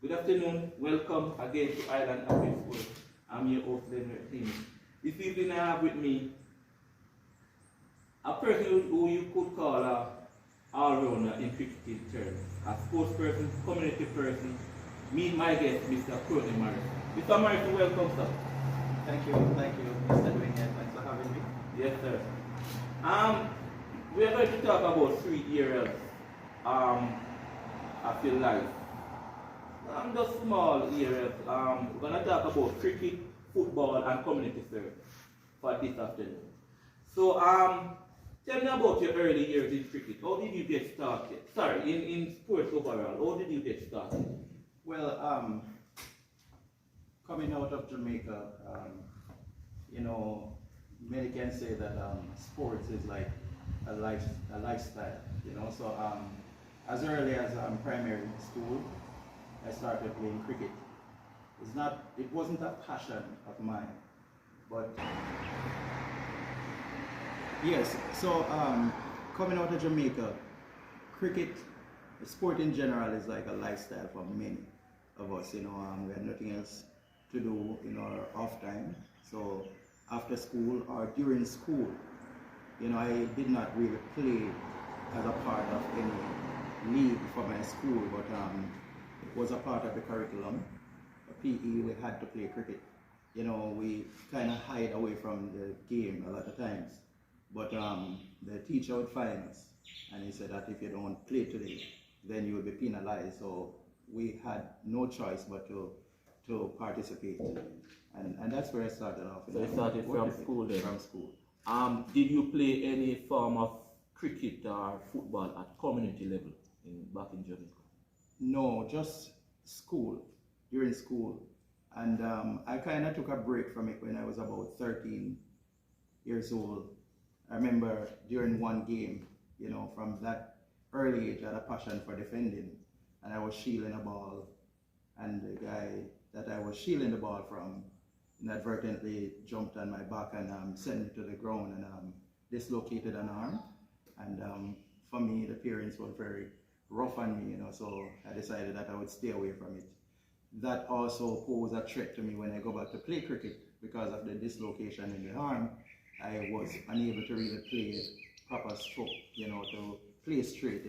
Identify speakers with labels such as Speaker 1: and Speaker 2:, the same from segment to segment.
Speaker 1: Good afternoon. Welcome again to Island African School. I'm your host, Leonard Tim. This evening I have with me a person who you could call a all-rounder in cricketing terms. A sports person, community person. Meet my guest, Mr. Courtney Morrison. Mr. Morrison, welcome, sir.
Speaker 2: Thank you, Mr. Dwayne. Thanks for having me.
Speaker 1: Yes, sir. We are going to talk about 3 areas of your life. Just small areas. We're going to talk about cricket, football, and community service for this afternoon. So, tell me about your early years in cricket. How did you get started? Sorry, in sports overall, how did you get started?
Speaker 2: Well, coming out of Jamaica, many can say that sports is like a lifestyle, So as early as primary school, I started playing cricket. It wasn't a passion of mine, but yes. So coming out of Jamaica, cricket, sport in general, is like a lifestyle for many of us. We had nothing else to do in our off time. So after school or during school, I did not really play as a part of any league for my school, but it was a part of the curriculum. PE, we had to play cricket. We kind of hide away from the game a lot of times, but the teacher would find us, and he said that if you don't play today, then you will be penalized. So we had no choice but to participate, and that's where I started off.
Speaker 1: So you started from school then?
Speaker 2: From school.
Speaker 1: Did you play any form of cricket or football at community level back in Jamaica?
Speaker 2: No, just school, during school. And I kind of took a break from it when I was about 13 years old. I remember during one game, from that early age, I had a passion for defending. And I was shielding a ball, and the guy that I was shielding the ball from inadvertently jumped on my back and sent me to the ground and dislocated an arm. And for me, the parents were very rough on me, so I decided that I would stay away from it. That also posed a threat to me when I go back to play cricket. Because of the dislocation in the arm, I was unable to really play proper stroke, to play straight,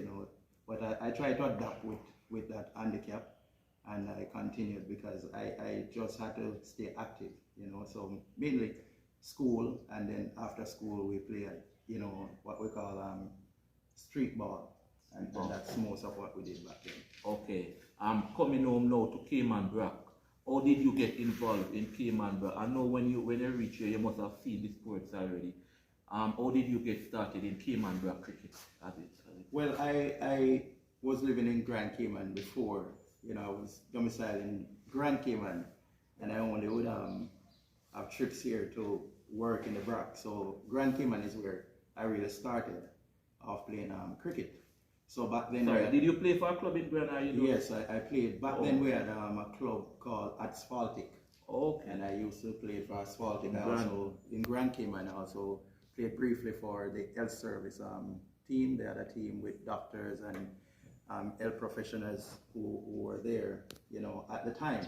Speaker 2: But I tried to adapt with that handicap, and I continued because I just had to stay active, So mainly school, and then after school we play, what we call street ball. And that's most of what we did back then. Okay.
Speaker 1: Coming home now to Cayman Brack. How did you get involved in Cayman Brack? I know when you reach here, you must have seen the sports already. How did you get started in Cayman Brack cricket?
Speaker 2: Well, I was living in Grand Cayman before. I was domiciled in Grand Cayman, and I only would have trips here to work in the Brack. So Grand Cayman is where I really started off playing cricket. So back then,
Speaker 1: did you play for a club in Grand?
Speaker 2: Yes, I played. Back then we had a club called Asphaltic.
Speaker 1: Okay.
Speaker 2: And I used to play for Asphaltic. In Grand Cayman, I also played briefly for the health service team. They had a team with doctors and health professionals who were there, at the time.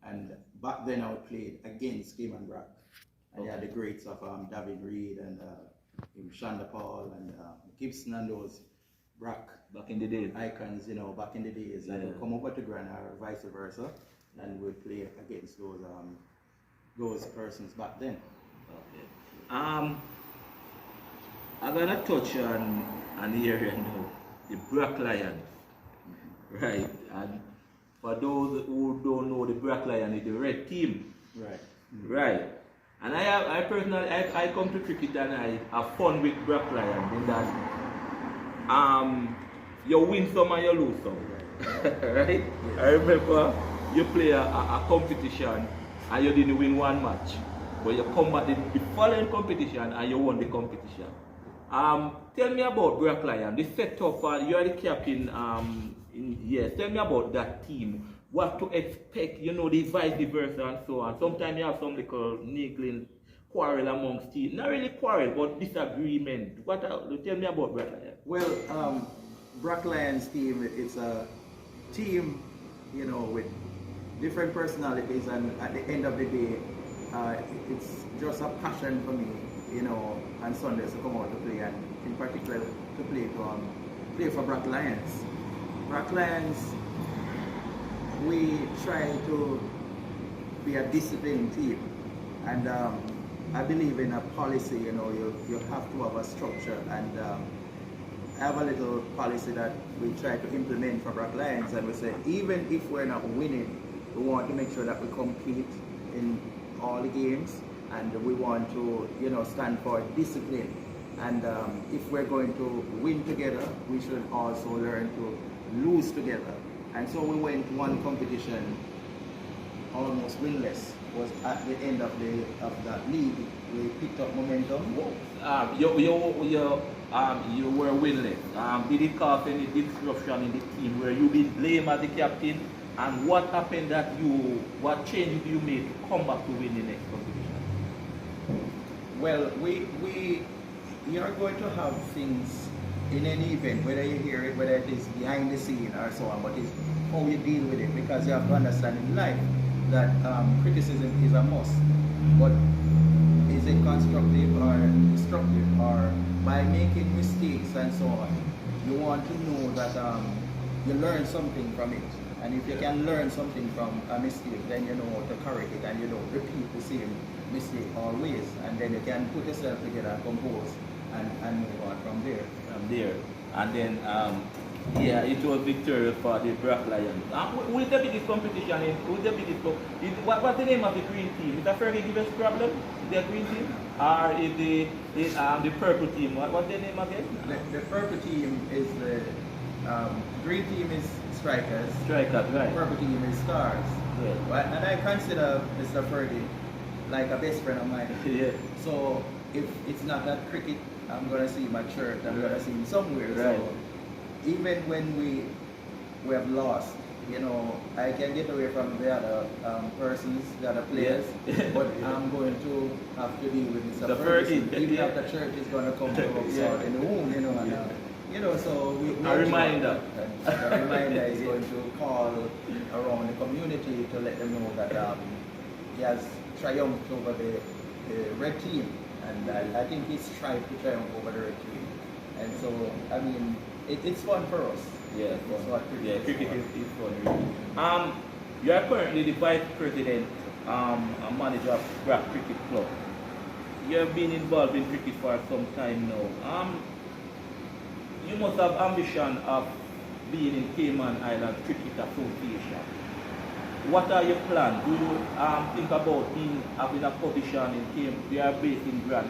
Speaker 2: And back then I played against Cayman Brack. And they had the greats of David Reed and Shanda Paul and Gibson and those Brack
Speaker 1: back in the days,
Speaker 2: icons, back in the days, and would come over to Grand or vice versa, and we'd play against those persons back then.
Speaker 1: Okay. I'm gonna touch on an area now, the Brack Lions, right? And for those who don't know, the Brack Lion is the red team,
Speaker 2: right?
Speaker 1: Right. And I personally, I come to cricket and I have fun with Brack Lions in that. You win some and you lose some, right? Yes. I remember you play a competition and you didn't win one match, but you come back the following competition and you won the competition. Tell me about Brack Lion, the setup. You are the captain. Tell me about that team. What to expect? The vice versa and so on. Sometimes you have some little niggling quarrel amongst teams. Not really quarrel, but disagreement. Tell me about Brack Lion.
Speaker 2: Well, Brack Lions team, it's a team, with different personalities, and at the end of the day, it's just a passion for me, you know, on Sundays to come out to play, and in particular to play for Black Lions. Black Lions, we try to be a disciplined team, and I believe in a policy. You know, you have to have a structure, and I have a little policy that we try to implement for Black Lions, and we say even if we're not winning, we want to make sure that we compete in all the games, and we want to, you know, stand for discipline. And if we're going to win together, we should also learn to lose together. And so we went one competition almost winless. Was at the end of that league, we picked up momentum.
Speaker 1: You were winless. Did it cause any disruption in the team? Were you being blamed as the captain? And what happened what changes you made to come back to win the next competition?
Speaker 2: Well, you are going to have things in any event, whether you hear it, whether it is behind the scene or so on, but it's how you deal with it, because you have to understand in life that criticism is a must. But is it constructive or destructive? Or by making mistakes and so on, you want to know that you learn something from it. And if you can learn something from a mistake, then you know how to correct it, and you don't repeat the same mistake always. And then you can put yourself together and compose and move on from there.
Speaker 1: And then yeah, it was victorious for the Black Lions. Who is the biggest competition? What's the name of the green team? Is that fairly give us problem? Is the green team? Or is the purple team? What's the name again?
Speaker 2: The purple team is the green team is Strikers.
Speaker 1: Strikers, right.
Speaker 2: Purple team is Stars.
Speaker 1: Yeah.
Speaker 2: And I consider Mr. Ferdy like a best friend of mine.
Speaker 1: Yeah.
Speaker 2: So if it's not at cricket, I'm gonna see him at church. I'm gonna see him somewhere.
Speaker 1: Right.
Speaker 2: So even when we have lost, you know, I can get away from the other persons, the other players, but I'm going to have to deal with Mr. Ferguson. Even after church is going to come to us out in the womb, you know, and, you know, so
Speaker 1: a reminder.
Speaker 2: A reminder is going to call around the community to let them know that he has triumphed over the red team, and I think he's tried to triumph over the red team, and so I mean. It's fun for us.
Speaker 1: Yeah, cricket is fun. You are currently the vice president and manager of Black Cricket Club. You have been involved in cricket for some time now. You must have ambition of being in Cayman Islands Cricket Association. What are your plans? Do you think about having a position in Cayman? We are based in Black.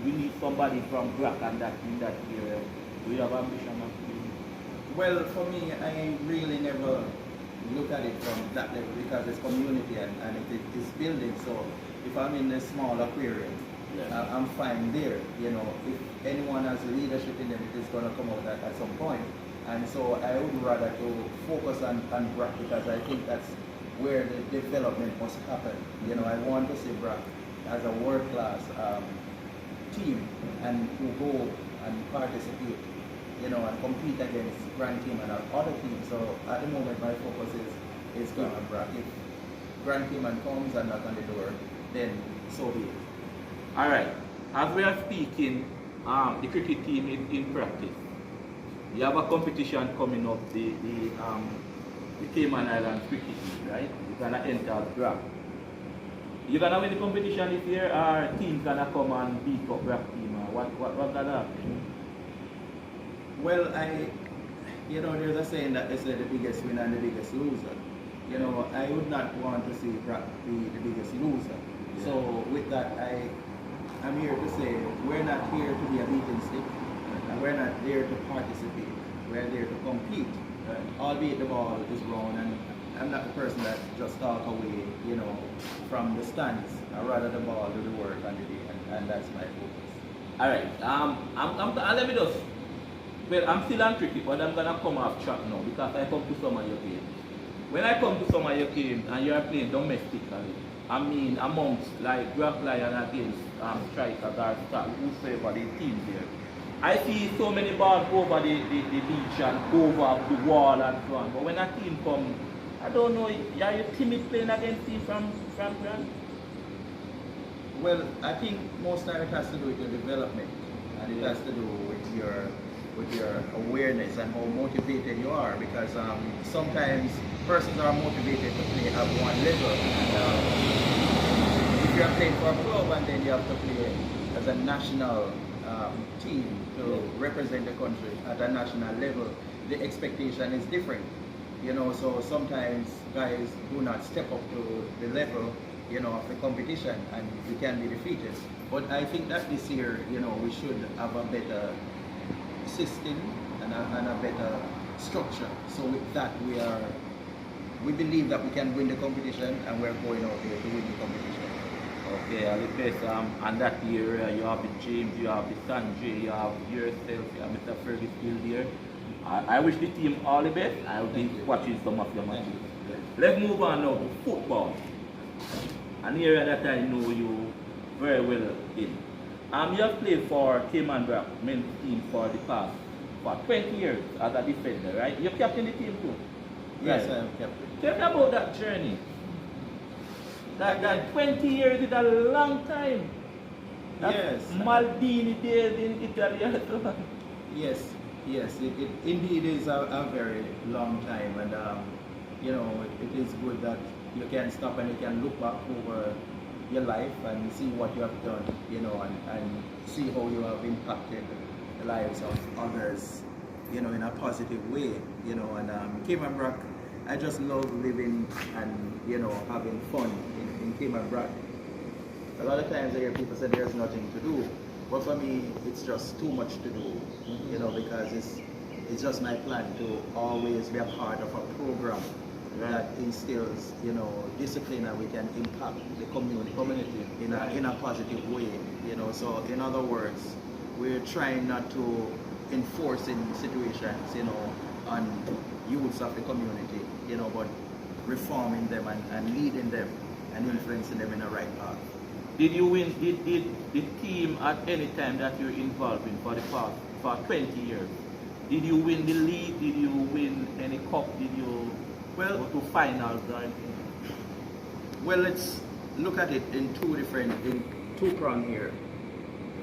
Speaker 1: We need somebody from Black and that in that area. Do you have ambition of being?
Speaker 2: Well, for me, I really never look at it from that level, because it's community and it is building. So if I'm in a small aquarium, I'm fine there. You know, if anyone has leadership in them, it is going to come out at some point. And so I would rather to focus on Brack, because I think that's where the development must happen. You know, I want to see Brack as a world-class team and who go and participate, you know, and compete against Grand Team and other teams. So at the moment my focus is going on Brack. If Grand Team comes and knock on the door, then so be it.
Speaker 1: Alright, as we are speaking, the cricket team is in practice. You have a competition coming up, the Cayman Islands Cricket League, right? You're gonna enter Brack. You're gonna win the competition this year, or teams gonna come and beat up Brack team? What's gonna happen?
Speaker 2: Well, you know, there's a saying that they say the biggest winner and the biggest loser. You know, I would not want to see Brack be the biggest loser. Yeah. So with that, I'm here to say we're not here to be a beating stick, and we're not there to participate. We're there to compete. Right. Albeit the ball is wrong, and I'm not the person that just talk away, you know, from the stands. I'd rather the ball do the work on the day, and that's my focus.
Speaker 1: Alright, let me just, well, I'm still on cricket, but I'm gonna come off track now because I come to some of your games. When I come to some of your games and you are playing domestically, I mean amongst like Black Lion against Strikers or whosoever the team there, I see so many balls over the beach and over the wall and so on. But when a team comes I don't know, are you timid playing against team from Grand?
Speaker 2: Well, I think most time it has to do with your development, and it has to do with your awareness and how motivated you are. Because sometimes persons are motivated to play at one level. And, if you are playing for a club and then you have to play as a national team to represent the country at a national level, the expectation is different. You know, so sometimes guys do not step up to the level, you know, of the competition, and you can be defeated. But I think that this year, you know, we should have a better system and a better structure. So with that, we believe that we can win the competition, and we're going out there to win the competition.
Speaker 1: Okay, all the best. And that year, you have the James, you have the Sanjay, you have yourself, you have Mr. Fergus still there. I wish the team all the best. I will be watching some of your matches. Let's move on now to football. An area that I know you very well in. You have played for Cayman Brack men's team for the past 20 years as a defender, right? You're captain the team too?
Speaker 2: Yes, I am captain.
Speaker 1: Tell me about that journey. That 20 years is a long time.
Speaker 2: Yes.
Speaker 1: Maldini days in Italy.
Speaker 2: Yes, it indeed is a very long time, and you know, it is good that you can stop and you can look back over your life and see what you have done, you know, and see how you have impacted the lives of others, you know, in a positive way, you know. And Cayman Brack, I just love living and, you know, having fun in Cayman Brack. A lot of times I hear people say there's nothing to do, but for me it's just too much to do, you know, because it's just my plan to always be a part of a program that instills, you know, discipline, and we can impact the community in a positive way, you know. So in other words, we're trying not to enforce in situations, you know, on youths of the community, you know, but reforming them and leading them and influencing them in the right path.
Speaker 1: Did you win, did the team at any time that you're involved in for the past, for 20 years, did you win the league, did you win any cup, did you go to finals or anything?
Speaker 2: Well, let's look at it in two prong here.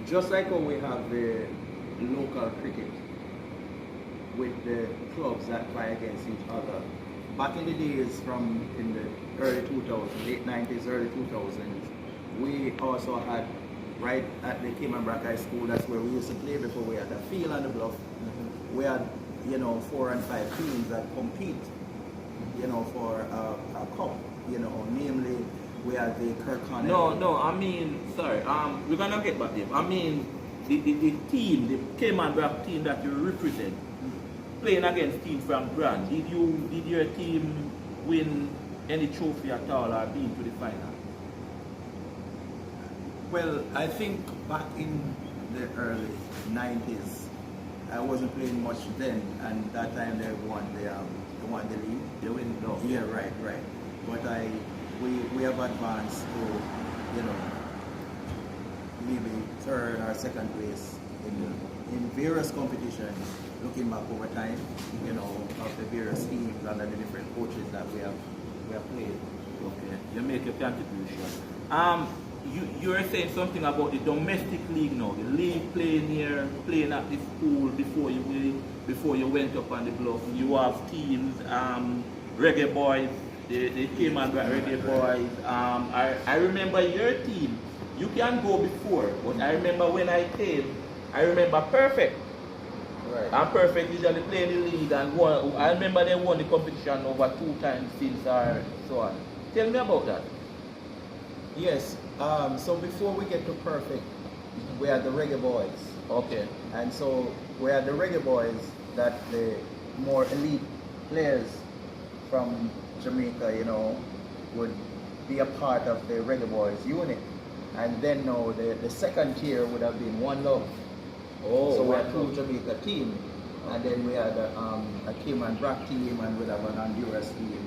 Speaker 2: Just like how we have the local cricket with the clubs that play against each other. Back in the days in the early 2000s, late 90s, early 2000s, we also had, right at the Cayman Brack High School, that's where we used to play before we had a field on the bluff. We had, you know, 4 and 5 teams that compete, you know, for a cup, you know, namely we had the Kirkconnell.
Speaker 1: No, I mean, sorry, we're gonna get back there. I mean, the team, the Cayman Brack team that you represent, playing against teams from Grand, did your team win any trophy at all or been to the final?
Speaker 2: Well, I think back in the early 90s, I wasn't playing much then, and that time they won the league.
Speaker 1: They win, no.
Speaker 2: Yeah, right. But we have advanced to, you know, maybe 3rd or 2nd place in various competitions, looking back over time, you know, of the various teams under the different coaches that we have played.
Speaker 1: Okay, you make a contribution. You were saying something about the domestic league now, the league playing here, playing at the school before you went up on the bluff. You have teams, Reggae Boys, the Cayman Brack Reggae Boys. I remember your team. You can go before, but I remember when I came, I remember Perfect.
Speaker 2: Right.
Speaker 1: And Perfect usually playing the league and won. I remember they won the competition over 2 times since or so on. Tell me about that.
Speaker 2: Yes. So before we get to Perfect, we had the Reggae Boys.
Speaker 1: Okay.
Speaker 2: And so we had the Reggae Boys, that the more elite players from Jamaica, you know, would be a part of the Reggae Boys unit. And then now the second tier would have been One Love.
Speaker 1: Oh,
Speaker 2: so we had 2 Jamaica teams, and then we had a Cayman Brack team, and we'd have an Honduras team,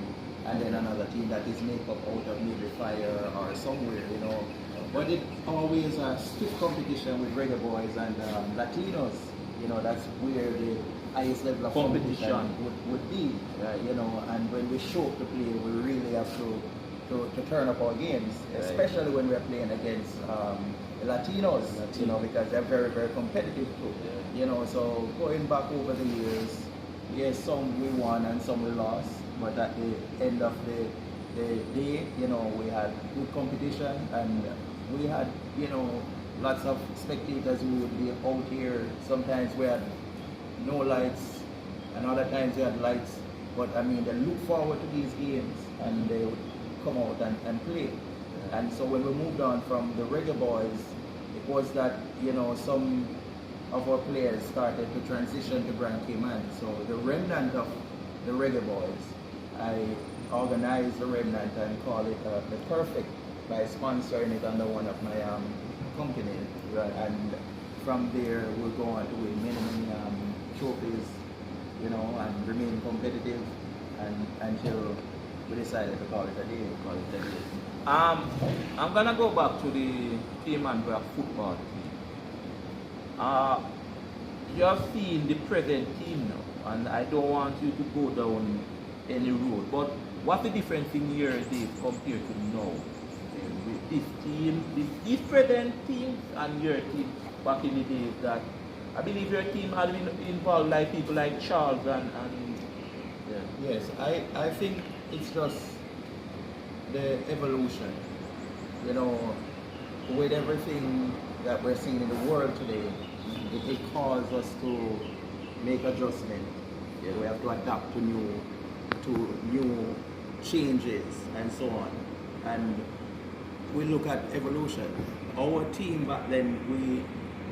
Speaker 2: and then another team that is made up out of maybe Fire or somewhere, you know. But it's always a stiff competition with Reggae Boys and Latinos. You know, that's where the highest level of competition would be, you know, and when we show up to play, we really have to turn up our games, especially when we're playing against Latinos, you know, because they're very, very competitive too, you know. So going back over the years, yes, some we won and some we lost, but at the end of the day, you know, we had good competition, and we had, you know, lots of spectators who would be out here. Sometimes we had no lights, and other times we had lights, but I mean, they look forward to these games and they would come out and play. And so when we moved on from the Reggae Boys, it was that, you know, some of our players started to transition to Grand Cayman. So the remnant of the Reggae Boys, I organized the remnant and call it the Perfect by sponsoring it under one of my companies. Right. And from there, we'll go on to win many trophies, you know, and remain competitive, and until we decided to call it a day.
Speaker 1: I'm gonna go back to the Cayman Brac football team. You're seeing the present team now, and I don't want you to go down any road, but what's the difference in your days compared to now? With this team, this present team and your team back in the days, that I believe your team had been involved like people like Charles and yeah.
Speaker 2: Yes, I think it's just the evolution, you know, with everything that we're seeing in the world today. It caused us to make adjustment. Yeah, we have to adapt to new changes and so on. And we look at evolution. Our team back then, we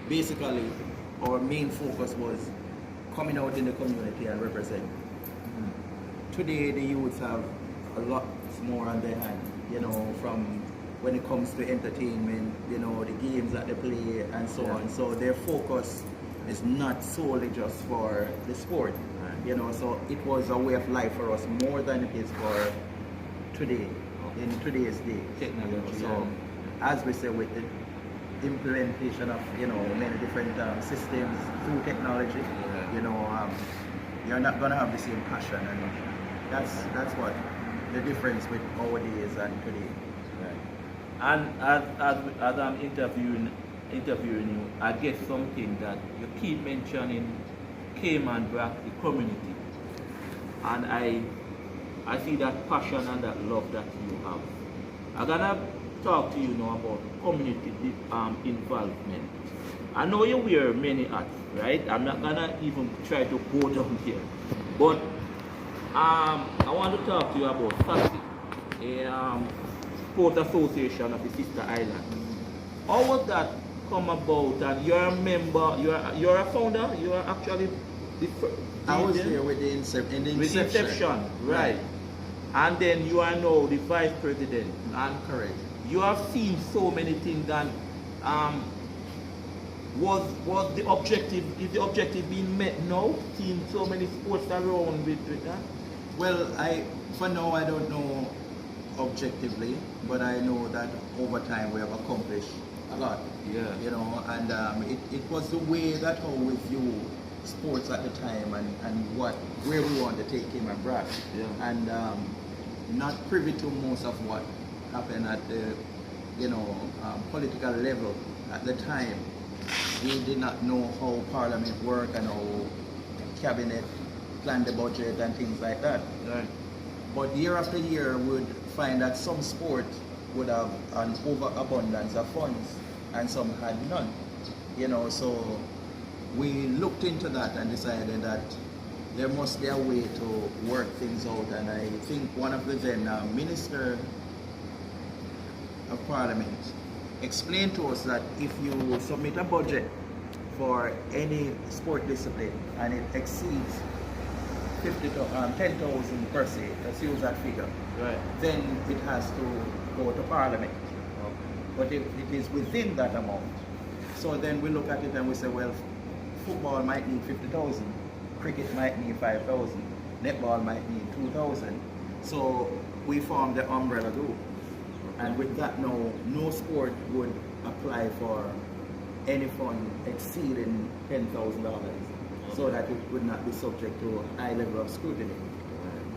Speaker 2: basically, our main focus was coming out in the community and representing. Today, the youths have a lot more on their hand, you know, from when it comes to entertainment, you know, the games that they play and so on. So their focus is not solely just for the sport, you know, so it was a way of life for us more than it is for today, in today's day.
Speaker 1: Technology.
Speaker 2: So as we say, with the implementation of, you know, many different systems through technology, you know, you're not going to have the same passion, and that's what the difference with our days and today.
Speaker 1: And as I'm interviewing you, I get something that you keep mentioning Cayman Brac, the community, and I see that passion and that love that you have. I'm gonna talk to you now about community involvement. I know you wear many hats, right? I'm not gonna even try to go down here, but I want to talk to you about SASI, a sport association of the Sister Island. How was that come about? And you're a member, you're a founder, you are actually the
Speaker 2: I was here with the inception.
Speaker 1: Right. And then you are now the vice president. And
Speaker 2: correct.
Speaker 1: You have seen so many things, and was the objective, is the objective being met now? Seeing so many sports around with that?
Speaker 2: Well, for now I don't know objectively, but I know that over time we have accomplished a lot.
Speaker 1: Yeah.
Speaker 2: You know, and it was the way that how we view sports at the time, and where we want to take him and Brad.
Speaker 1: Yeah.
Speaker 2: And not privy to most of what happened at the, you know, political level at the time. We did not know how Parliament worked and how Cabinet planned the budget and things like that.
Speaker 1: Right.
Speaker 2: But year after year, we would find that some sports would have an overabundance of funds and some had none. You know, so we looked into that and decided that there must be a way to work things out. And I think one of the then Minister of Parliament explained to us that if you submit a budget for any sport discipline and it exceeds 10,000 per se, let's use that figure,
Speaker 1: Right.
Speaker 2: then it has to go to Parliament.
Speaker 1: Okay.
Speaker 2: But if it is within that amount, so then we look at it and we say, well, football might need 50,000, cricket might need 5,000, netball might need 2,000. So we formed the umbrella group. And with that now, no sport would apply for any fund exceeding $10,000. so that it would not be subject to high level of scrutiny.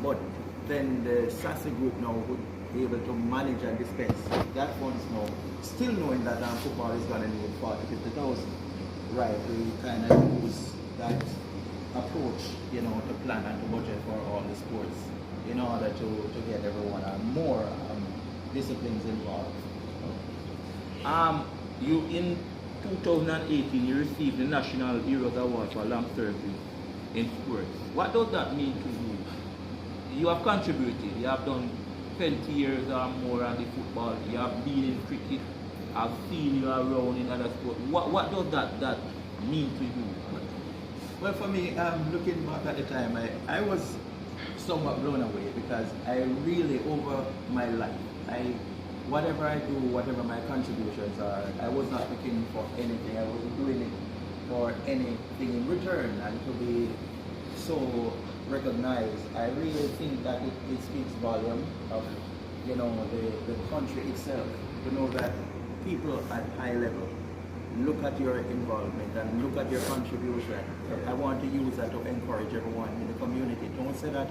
Speaker 2: But then the SASI group now would be able to manage and dispense that funds now, still knowing that football is going to need 40,000-50,000. Right, we kind of use that approach, to plan and to budget for all the sports in order to get everyone more disciplines involved.
Speaker 1: You in 2018 you received the National Heroes Award for long service in sports. What does that mean to you? You have contributed, you have done 20 years or more on the football, you have been in cricket, I've seen you around in other sports. What does that mean to you?
Speaker 2: Well, for me, looking back at the time, I was somewhat blown away because I really, over my life, whatever I do, whatever my contributions are, I was not looking for anything. I wasn't doing it for anything in return. And to be so recognized, I really think that it speaks volume of, the country itself. To know that people at high level look at your involvement and look at your contribution. I want to use that to encourage everyone in the community. Don't say that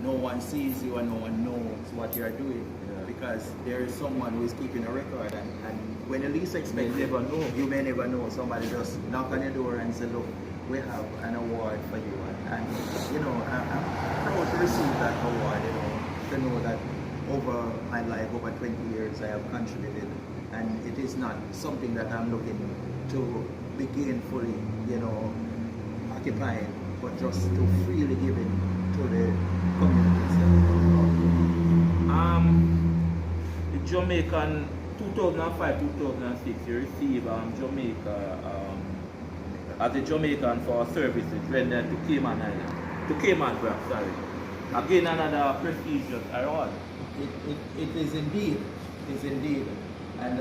Speaker 2: no one sees you and no one knows what you are doing, because there is someone who is keeping a record, and when you least expect it, you may never know. Somebody just knock on your door and say, look, we have an award for you, and I'm proud to receive that award, to know that over my life, over 20 years, I have contributed. And it is not something that I'm looking to be gainfully, occupying, but just to freely give it to the community itself.
Speaker 1: The Jamaican 2005-2006, you received Jamaica as a Jamaican for services rendered to Cayman Island, to Cayman Group, sorry. Again, another prestigious award.
Speaker 2: It is indeed. It is indeed. And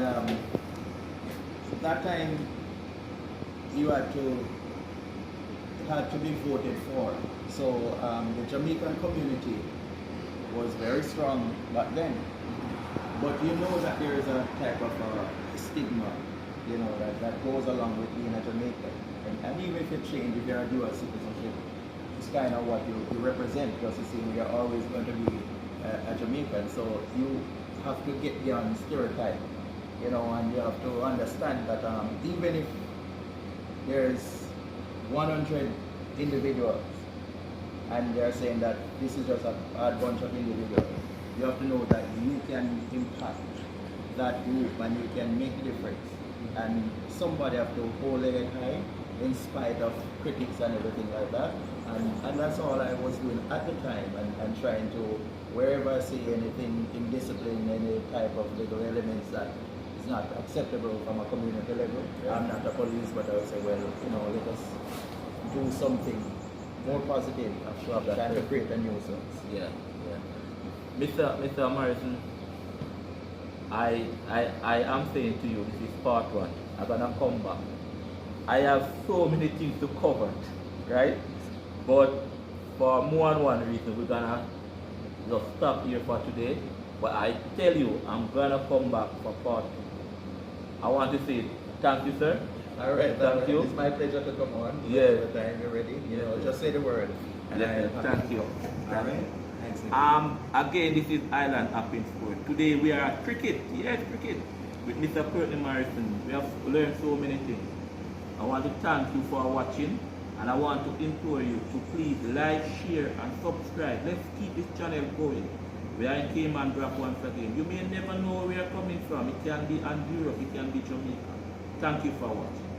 Speaker 2: that time it had to be voted for. So the Jamaican community was very strong back then. But you know that there is a type of stigma, that goes along with being a Jamaican. And even if you change, if you're a dual citizenship, it's kind of what you represent, because you see, we are always going to be a Jamaican. So you have to get beyond stereotype. And you have to understand that even if there's 100 individuals and they're saying that this is just a bad bunch of individuals, you have to know that you can impact that group and you can make a difference. And somebody have to hold their head high in spite of critics and everything like that. And that's all I was doing at the time, and trying to, wherever I see anything indiscipline, any type of legal elements that is not acceptable from a community level. I'm not a police, but I would say, well, let us do something more positive than to create a nuisance.
Speaker 1: Yeah. Mr. Morrison, I am saying to you, this is part one. I'm gonna come back. I have so many things to cover, right? But for more than one reason, we're gonna just stop here for today. But I tell you, I'm gonna come back for part two. I want to say thank you, sir.
Speaker 2: All right,
Speaker 1: thank you.
Speaker 2: It's my pleasure to come on.
Speaker 1: Yeah.
Speaker 2: By the time you're ready, just say the word.
Speaker 1: And thank you.
Speaker 2: All right. Thanks.
Speaker 1: Again, this is Island Up in Sport. Today we are at cricket. Yes, cricket. With Mr. Courtney Morrison. We have learned so many things. I want to thank you for watching, and I want to implore you to please like, share, and subscribe. Let's keep this channel going. We are in Cayman Group once again. You may never know where we are coming from. It can be Honduras, it can be Jamaica. Thank you for watching.